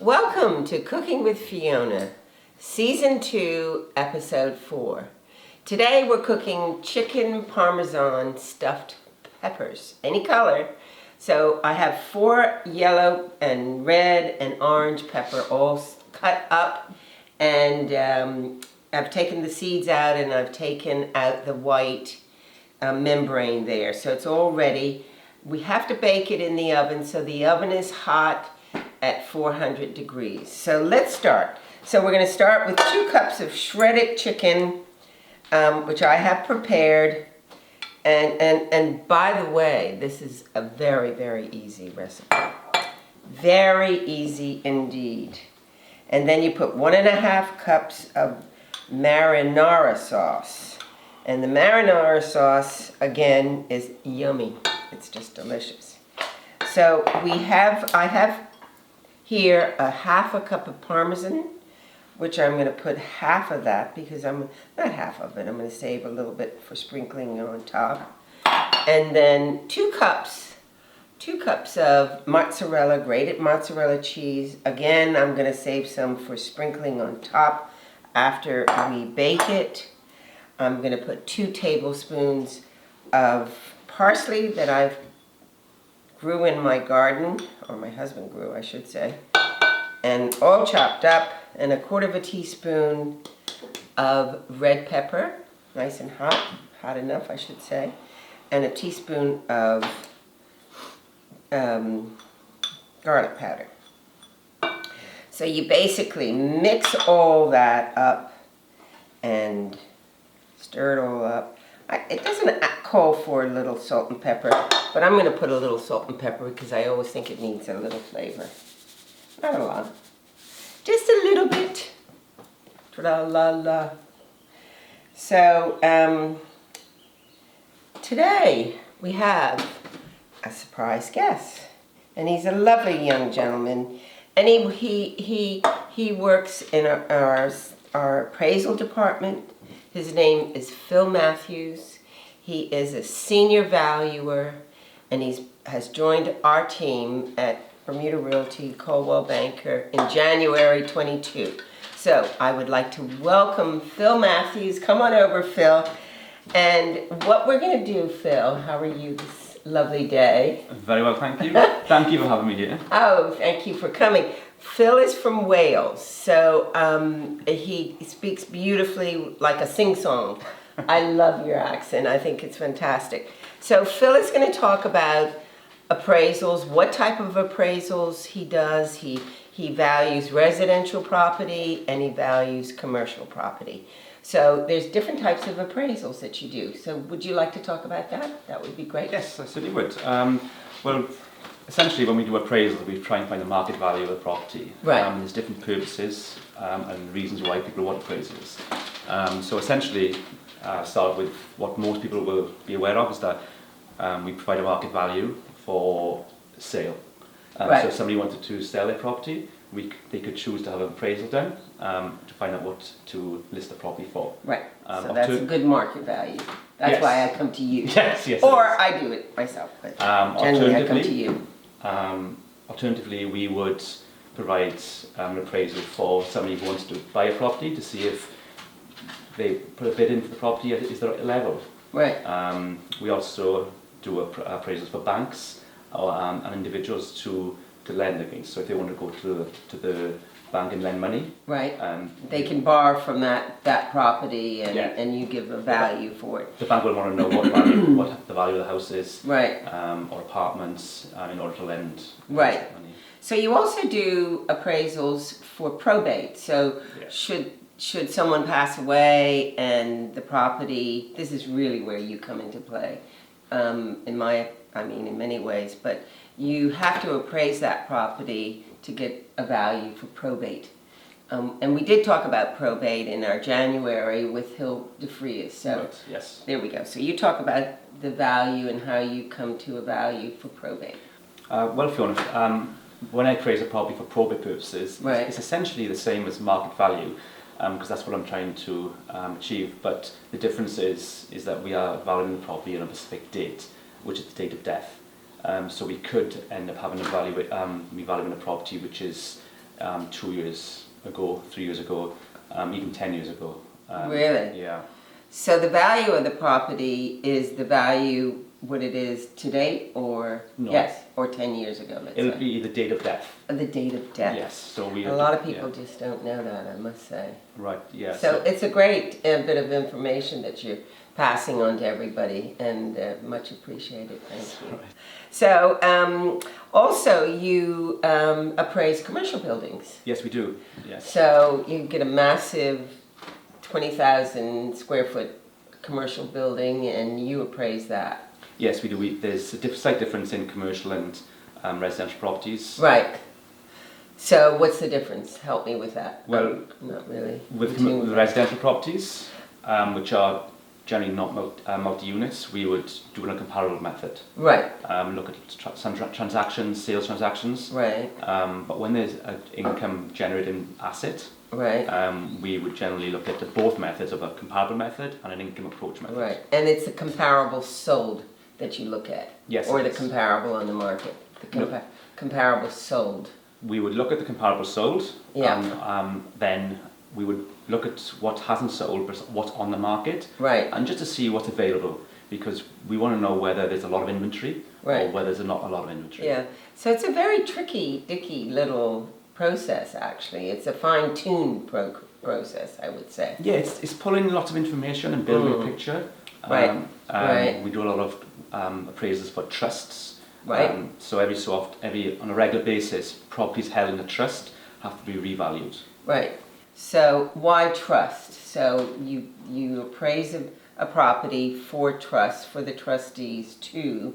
Welcome to Cooking with Fiona, Season 2, Episode 4. Today we're cooking chicken Parmesan stuffed peppers, any color. So I have 4 yellow and red and orange pepper all cut up, and I've taken the seeds out and I've taken out the white membrane there. So it's all ready. We have to bake it in the oven, so the oven is hot at 400 degrees. So let's start. So we're going to start with 2 cups of shredded chicken, which I have prepared. And by the way, this is a very, very easy recipe. Very easy indeed. And then you put 1.5 cups of marinara sauce. And the marinara sauce, again, is yummy. It's just delicious. So I have here a 1/2 cup of Parmesan, which I'm going to put half of that because not half of it, I'm going to save a little bit for sprinkling on top. And then 2 cups of mozzarella, grated mozzarella cheese. Again, I'm going to save some for sprinkling on top after we bake it. I'm going to put 2 tablespoons of parsley that I've grew in my garden, or my husband grew, I should say, and all chopped up, and 1/4 teaspoon of red pepper, nice and hot enough, I should say, and a teaspoon of garlic powder. So you basically mix all that up and stir it all up. It doesn't call for a little salt and pepper, but I'm going to put a little salt and pepper because I always think it needs a little flavor. Not a lot. Just a little bit. Tra-la-la. So, today we have a surprise guest. And he's a lovely young gentleman. And he works in our appraisal department. His name is Phil Matthews. He is a senior valuer, and has joined our team at Bermuda Realty Coldwell Banker in January 22. So I would like to welcome Phil Matthews. Come on over, Phil. And what we're going to do, Phil, how are you this lovely day? Very well, thank you. Thank you for having me here. Oh, thank you for coming. Phil is from Wales, so he speaks beautifully like a sing-song. I love your accent. I think it's fantastic. So Phil is going to talk about appraisals, what type of appraisals he does. He values residential property and he values commercial property. So there's different types of appraisals that you do. So would you like to talk about that? That would be great. Yes, I certainly would. Well, essentially when we do appraisals, we try and find the market value of the property. Right. There's different purposes and reasons why people want appraisals. So essentially, start with what most people will be aware of is that we provide a market value for sale. Right. So if somebody wanted to sell their property, they could choose to have an appraisal done to find out what to list the property for. Right. So that's a good market value. That's yes. why I come to you. Yes. Or I do it myself, but generally I come to you. Alternatively, we would provide an appraisal for somebody who wants to buy a property to see if they put a bid in for the property is the right level. Right. We also do appraisals for banks and individuals to lend against. So if they want to go to the bank and lend money, right, they can borrow from that property, and you give a value for it. The bank will want to know what the value of the house is, right, or apartments, in order to lend right. money. So you also do appraisals for probate. So yes. should someone pass away and the property, this is really where you come into play, in many ways, but you have to appraise that property to get a value for probate. And we did talk about probate in our January with Hill DeFrias. So right. Yes. There we go. So you talk about the value and how you come to a value for probate. Well, Fiona, when I appraise a property for probate purposes, right. it's essentially the same as market value, because that's what I'm trying to achieve. But the difference is that we are valuing the property on a specific date, which is the date of death. So we could end up having me valuing a property which is 2 years ago, 3 years ago, even 10 years ago. Really? Yeah. So the value of the property is the value what it is today, or No. yes, or 10 years ago, let's It would say. be the date of death. The date of death. Yes. So we. A lot of people just don't know that, I must say. Right. Yeah. So it's a great bit of information that you're passing on to everybody, and much appreciated. Thank you. Right. So also you appraise commercial buildings. Yes, we do. Yes. So you get a massive 20,000 square foot commercial building, and you appraise that. Yes, we do. There's a slight difference in commercial and residential properties. Right. So what's the difference? Help me with that. Well, not really. With the residential properties, which are generally not multi-units, we would do it in a comparable method. Right. Look at some transactions, sales transactions. Right. But when there's an income generating asset, Right. we would generally look at both methods of a comparable method and an income approach method. Right. And it's the comparable sold that you look at. Yes. Or it the is. comparable on the market. The comparable sold. We would look at the comparable sold. Yeah. And then we would look at what hasn't sold, but what's on the market. Right. And just to see what's available, because we want to know whether there's a lot of inventory Right. or whether there's not a lot of inventory. Yeah. So it's a very tricky, dicky little process, actually. It's a fine-tuned process, I would say. Yeah, it's pulling lots of information and building a picture. Right. Right. We do a lot of appraisals for trusts. Right. So on a regular basis, properties held in a trust have to be revalued. Right. So why trust? So you appraise a property for trust, for the trustees to...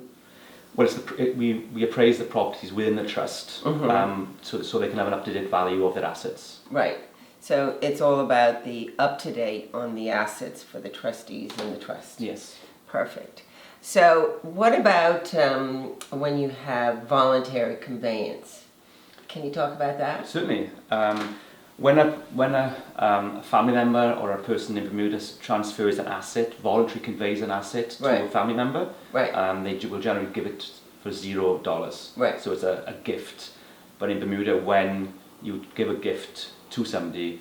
Well, we appraise the properties within the trust, so they can have an up-to-date value of their assets. Right. So it's all about the up-to-date on the assets for the trustees and the trust. Yes. Perfect. So what about when you have voluntary conveyance? Can you talk about that? Certainly. When a family member or a person in Bermuda transfers an asset, voluntarily conveys an asset to a family member, Right. they will generally give it for $0. Right. So it's a gift. But in Bermuda, when you give a gift to somebody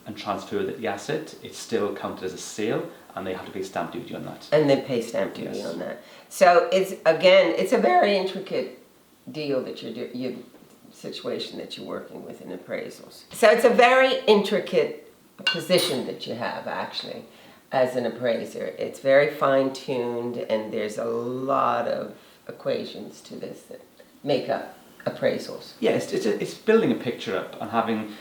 and transfer the asset, it's still counted as a sale, and they have to pay stamp duty on that. And they pay stamp duty Yes. on that. So it's a very intricate deal that you're situation that you're working with in appraisals. So it's a very intricate position that you have, actually, as an appraiser. It's very fine-tuned, and there's a lot of equations to this that make up appraisals. Yeah, it's building a picture up and having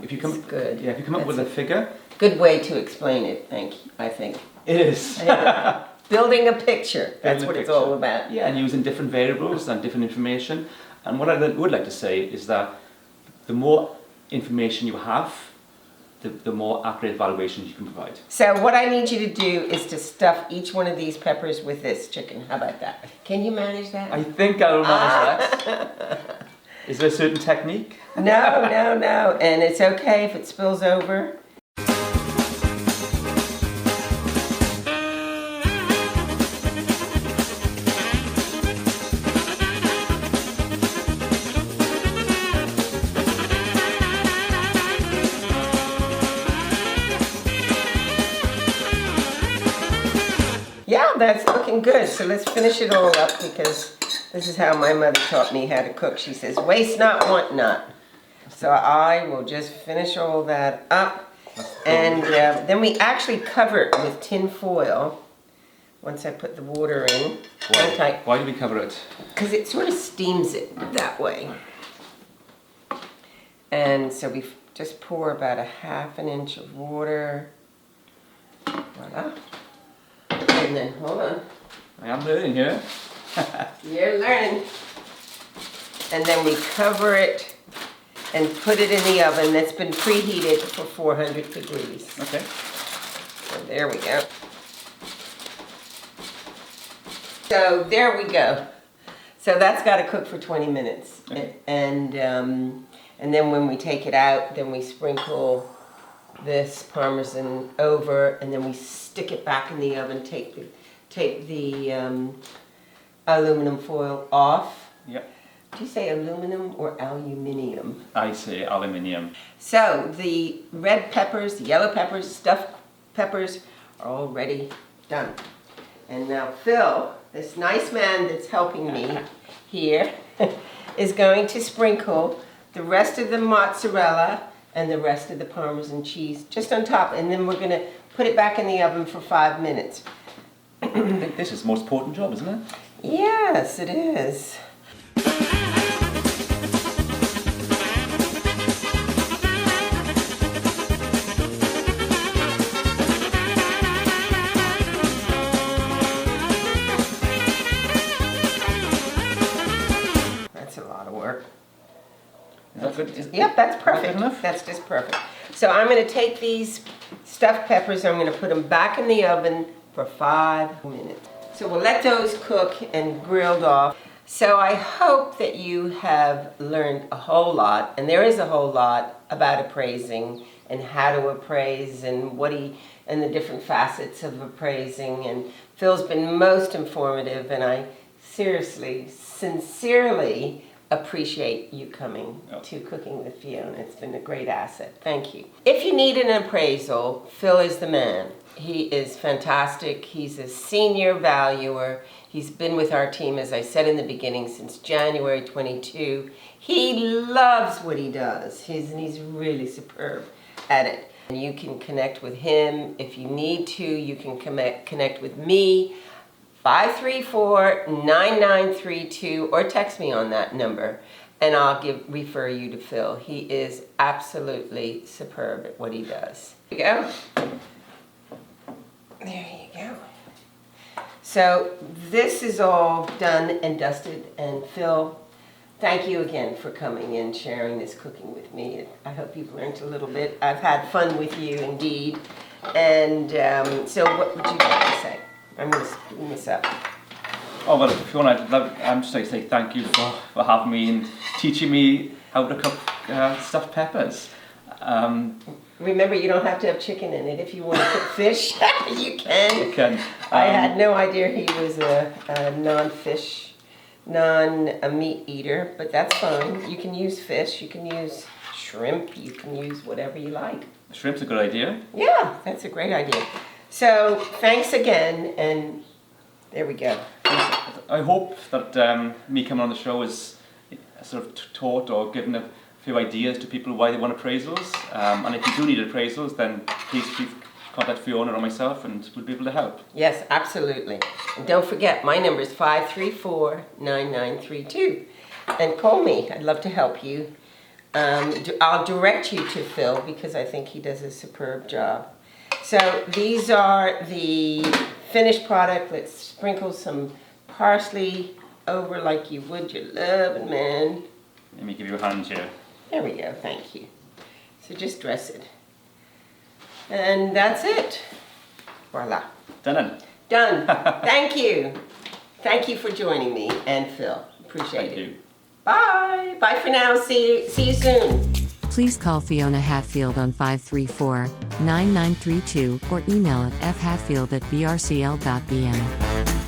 if you come good. Yeah, if you come up with a figure. Good way to explain it, I think. It is. Building a picture, that's Building a what it's picture. all about. Yeah, and using different variables and different information. And what I would like to say is that the more information you have, the more accurate valuations you can provide. So what I need you to do is to stuff each one of these peppers with this chicken. How about that? Can you manage that? I think I'll manage that. Is there a certain technique? No. And it's okay if it spills over. Yeah, that's looking good. So let's finish it all up, because this is how my mother taught me how to cook. She says, waste not, want not. So I will just finish all that up. And then we actually cover it with tin foil once I put the water in. Why do we cover it? Because it sort of steams it that way. And so we just pour about a ½ inch of water. Voila. And then, hold on. I am learning here. You're learning. And then we cover it and put it in the oven that's been preheated for 400 degrees. Okay. So there we go. So there we go. So that's got to cook for 20 minutes. Okay. And then when we take it out, then we sprinkle this Parmesan over, and then we stick it back in the oven, take the aluminum foil off. Yep. Do you say aluminum or aluminium? I say aluminium. So the red peppers, the yellow peppers, stuffed peppers are all ready, done. And now Phil, this nice man that's helping me here, is going to sprinkle the rest of the mozzarella and the rest of the Parmesan cheese just on top. And then we're going to put it back in the oven for 5 minutes. I think this is the most important job, isn't it? Yes, it is. That's a lot of work. Is that good? Yep, that's perfect. Good enough? That's just perfect. So I'm going to take these stuffed peppers, I'm going to put them back in the oven for 5 minutes. So we'll let those cook and grilled off. So I hope that you have learned a whole lot, and there is a whole lot about appraising and how to appraise and and the different facets of appraising. And Phil's been most informative, and I seriously, sincerely appreciate you coming to Cooking with Fiona. It's been a great asset. Thank you. If you need an appraisal, Phil is the man. He is fantastic. He's a senior valuer. He's been with our team, as I said in the beginning, since January 22. He loves what he does. And he's really superb at it. And you can connect with him if you need to. You can connect with me. 534-9932, or text me on that number, and I'll refer you to Phil. He is absolutely superb at what he does. There you go. There you go. So this is all done and dusted, and Phil, thank you again for coming and sharing this cooking with me. I hope you've learned a little bit. I've had fun with you indeed. And so what would you like to say? I'm going to spoon this up. Oh, well, Fiona, I'm just like to say thank you for having me and teaching me how to cook stuffed peppers. Remember, you don't have to have chicken in it. If you want to cook fish, you can. You can. I had no idea he was a non-fish, non-meat eater, but that's fine. You can use fish, you can use shrimp, you can use whatever you like. Shrimp's a good idea. Yeah, that's a great idea. So, thanks again, and there we go. I hope that me coming on the show has sort of taught or given a few ideas to people why they want appraisals. And if you do need appraisals, then please contact Fiona or myself, and we'll be able to help. Yes, absolutely. And don't forget, my number is 534-9932. And call me. I'd love to help you. I'll direct you to Phil because I think he does a superb job. So these are the finished product. Let's sprinkle some parsley over like you would your loving man. Let me give you a hand here. There we go, thank you. So just dress it. And that's it. Voila. Done. Done. Thank you. Thank you for joining me and Phil. Appreciate it. Thank you. Bye. Bye for now. See you soon. Please call Fiona Hatfield on 534-9932 or email at fhatfield@brcl.bm.